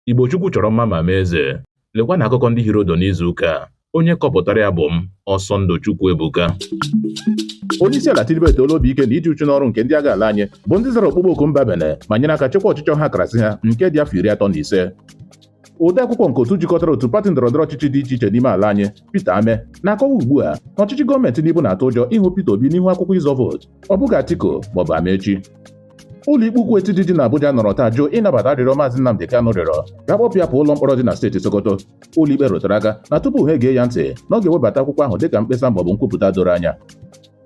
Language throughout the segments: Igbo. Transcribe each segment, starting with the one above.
Igbo Chukwu chọrọ mma ma mee eze. Lekwa na akụkọ ndị hiri odo n'izu ụka. Onye kọpụtara ya bụ m, Ọsọndụ Ebuka. Onyeisiala Tinubu etoola obi ike na iji uchu n'ọrụ nke ndị agha ala anyị bụ ndị zara okpukpe oku mba Benin ma nyere aka chekwa ọchịchị ọha karasị ha nke dị afọ 35. Ode akwụkwọ nke otu jikọtara otu pati ndọrọndọrọ ọchịchị dị iche iche n'ime ala anyị, Peter Ame, na-akọwa ugbu a na ọchịchị gọọmenti Tinubu na-atụ ụjọ ịhụ Peter Obi n'ihu akwụkwọ ịzọ vootu, ọ bụghị Atiku maọbụ Amechi. Ụlọ ikpe ukwu etiti dị n'Abuja nọrọ taa jụụ ịnabata arịrịọ Maazị Nnamdi Kanu rịọrọ ka akpọpụ ya pụọ ụlọ mkpọrọ dị na steeti Sokoto. Ụlọ ikpe rụtara aka na tupu ha egee ya ntị na ọ ga-ewebata akwụkwọ ahụ dịka mkpesa maọbụ nkwupụta doro anya.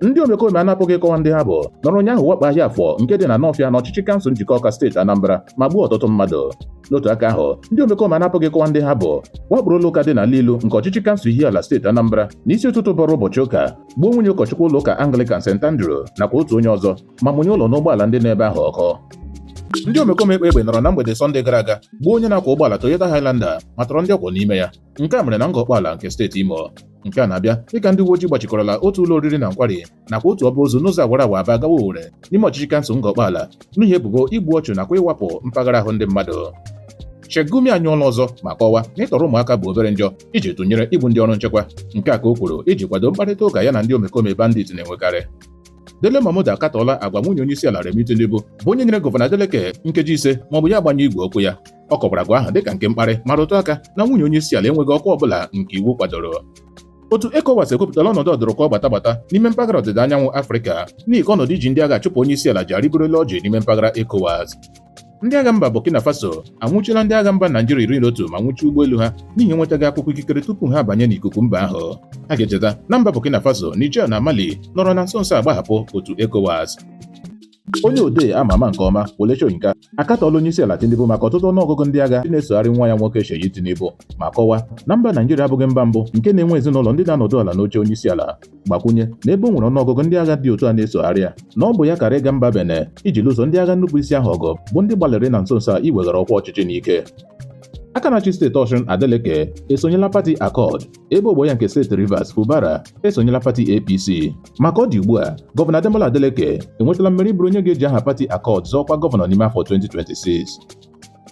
Ndị omekome anapụghị ịkọwa ndị ha bụ nọrọ ụnyaahụ wakpo ahịa Afọ nke dị na Nọfịa na ọchịchị kansụl njikọ Ọka steeti Anambra ma gbuo ọtụtụ mmadụ. N'otu aka ahụ, ndị omekome anapụghị ịkọwa ndị ha bụ wakporo ụlọ ụka dị n'ala Ilu nke ọchịchị kansụl Ihiala steeti Anambra n'isi ụtụtụ bọrọ ụbọchị ụka, gbuo nwunye ụkọchukwu ụlọ ụka Anglican St. Andrew nakwa otu onye ọzọ ma mụnye ụlọ n'ụgbọala ndị n'ebe ahụ ọkụ. Ndị omekome ekpe egbe nọrọ na mgbede Sọnde gara aga gbuo onye na-akwọ ụgbọala Toyota Highlander ma tọrọ ndị ọkwọ n'ime ya. Nke a mere na nga ụgbọala nke steeti Imo. Nke a na-abịa dịka ndị uwe ojii gbachikọrọla otu ụlọ oriri na nkwari nakwa otu ọba ozu n'ụzọ awara awa Aba gawa Owerri n'ime ọchịchị kansụl nga ụgbọala n'ihi ebubo igbu ọchụ nakwa ịwapụ mpaghara ahụ ndị mmadụ. Shegumi anyụọla ọzọ ma kọwaa na ịtọrọ ụmụaka bụ obere njọ iji tụnyere igbu ndị ọrụ nchekwa. Nke a ka o kwuru iji kwado mkparịta ụka ya na ndị omekome bandit na-enwekarị. Dele Momodu akatọọla agwa nwunye onyeisiala Remi Tinubu bụ onye nyere gọvanọ Adeleke nkeji 5 maọbụ ya gbanye igwe okwu ya. Ọ kọwara agwa ahụ dịka nke mkparị ma rụtụ aka na nwunye onyeisiala enweghị ọkwa ọbụla nke iwu kwadoro. Otu ECOWAS ekwupụtala ọnọdụ ọdụrụkọ gbata n'ime mpaghara ọdịda anyanwụ Afrịka n'ihi ka ọnọdụ iji ndị agha chụpụ onyeisiala ji arịgorola ọjị n'ime mpaghara ECOWAS. Ndị agha mba Burkina Faso anwụchiela ndị agha mba Naịjirịa 11 ma nwụchi ụgbọelu ha n'ihi enwetaghị akwụkwọ ikikere tupu ha abanye n'ikuku mba ahụ. A ga-echeta na mba Burkina Faso, Niger na Mali nọrọ na nso agbahapụ otu ECOWAS. Onye odee ama ama nke ọma Wole Soyinka akatọọla onyeisiala Tinubu maka ọtụtụ ọnụọgụgụ ndị agha ndị na-esogharị nwa ya nwoke Seyi Tinubu ma kọwaa na mba Naịjirịa abụghị mba mbụ nke na-enwe ezinụlọ ndị na-anọdụ ala n'oche onyeisiala. Gbakwunye na ebe o nwere ọnụọgụgụ ndị agha dị otu a na-esogharị ya na ọ bụ ya kara ịga mba Benin iji lụso ndị agha nnupụisi ahụ ọgụ bụ ndị gbalịrị na nso a iweghara ọkwa ọchịchị n'ike. Aka na-achị steeti Ọshụn Adeleke esonyela pati Accord, ebe ogbo ya nke steeti Rivers Fubara esonyela pati APC. Maka ọ dị ugbu a, gọvanọ Ademola Adeleke enwetala mmeri bụrụ onye ga-eji aha pati Accord zọọkwa gọvanọ n'ime afọ 2026.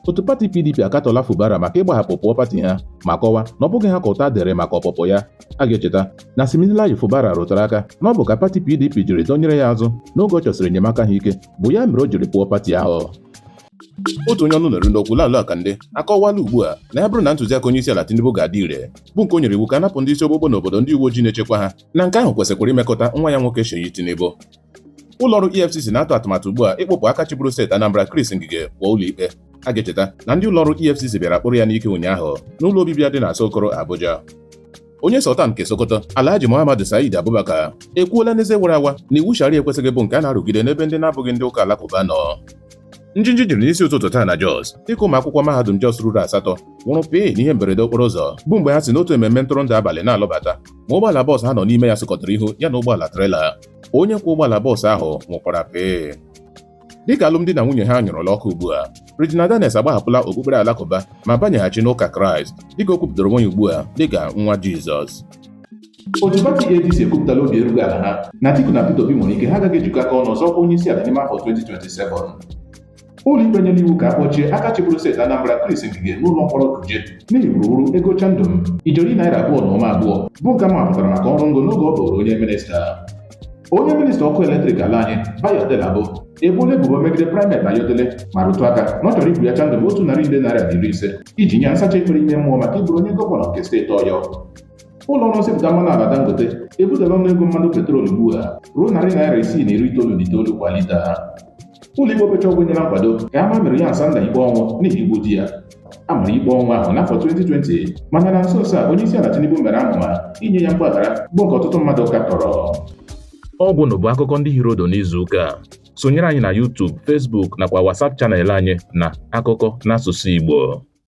Otu pati PDP akatọla Fubara maka ịgbahapụ pụọ pati ha ma kọwaa na ọ bụghị ha ka ụta dere maka ọpụpụ ya. A ga-echeta na Similayo Fubara rụtara aka na ọ bụ ka pati PDP jiri dọnyere ya azụ n'oge ọ chọsịrị enyemaka ha ike, bụ ya mere o jiri pụọ pati ahụ. Otu onye ọnụ nọrọ n'okwu Lalụ Akande akọwala ugbu a na ya bụrụ na ntụziaka onyeisiala Tinubu ga-adị ire bụ nke o nyere iwu ka napụ ndị isi ogbugbo n'obodo ndị uwe ojii na-echekwa ha, na nke ahụ kwesịkwara imekọta nwa ya nwoke Seyi Tinubu. Ụlọọrụ EFCC na-atụ atụmatụ ugbu a ịkpụpụ aka chịbụrụ steeti Anambra Chris Ngige pụọ ụlọ ikpe. A ga-echeta na ndị ụlọọrụ EFCC bịara kpụrụ ya n'ike ụnyaahụ n'ụlọ obibi ya dị na Sokoro, Abuja. Onye Sultan nke Sokoto, Alhaji Muhammadu Said Abubakar, ekwuola n'eze wara awa na iwu Sharia ekwesịghị bụ nke a na-arụgide n'ebe ndị na-abụghị ndị ụka alakụba nọ. Njinji jiri n'isi ụtụtụ taa na Jos dịka ụmụ akwụkwọ mahadum Jos ruru 8 nwụrụ pịị n'ihe mberede okporo ụzọ bụ mgbe ha si n'otu ememme ntụrụndụ abalị na-alọbata ma ụgbọala bọọsụ ha nọ n'ime ya sụkọtara ihu ya na ụgbọala trela. Onye kwọ ụgbọala bọọsụ ahụ nwụkwara pịị. Dịka alụmdi na nwunye ha nyụrụla ọkụ ugbu a, Regina Daniels agbahapụla okpukpere alakụba ma banyeghachi n'ụka Kraịst dịka o kwupụtara onwe ya ugbu a dịka nwa Jizọs. Otu pati ADC ekwupụtala obi erughị ala ha na Atiku na Peter Obi nwere ike ha agaghị ejikọ aka ọnụ ọzọ onyeisiala n'ime afọ 2027. Ụlọ ikpe nyere iwu ka akpọchie aka chịbụrụ steeti Anambra Chris Ngige n'ụlọ mkpọrọ Kuje n'ihi gburugburu ego chandum ijeri naira 2.2 bụ nke mapụtara maka ọrụ ngo n'oge ọ bụrụ onye minista. Onye minista ọkụ eletrik ala anyị Bayo Delabo ebuola ebubo megide Primate Ayodele ma rụtụ aka na ọ chọrọ igwu ya chandum 150 naira iji nye nsacha ekpere ime mmụọ maka ịbụrụ onye gọvanọ nke steeti Ọyọ. Ụlọ ọrụ nsepụta mmanụ ala Dangote ebutela ọnụego mmanụ petrol ugbu a ruo narị naira 699 kwa lita. Ụlọ ikpe opecha ọgwụ nyere nkwado ka ama mere ya Asanda ikpe ọnwụ n'ihi igbu di ya. A mara ikpe ọnwụ ahụ n'afọ 2020 mana na nso a onyeisiala Tinubu mere amụma inye ya mgbaghara bụ nke ọtụtụ mmadụ katọrọ. Ọgwụ bụ akụkọ ndị hiri odo n'izu ụka. Sonyere anyị na YouTube, Facebook nakwa WhatsApp chanel anyị na Akụkọ n'asụsụ Igbo.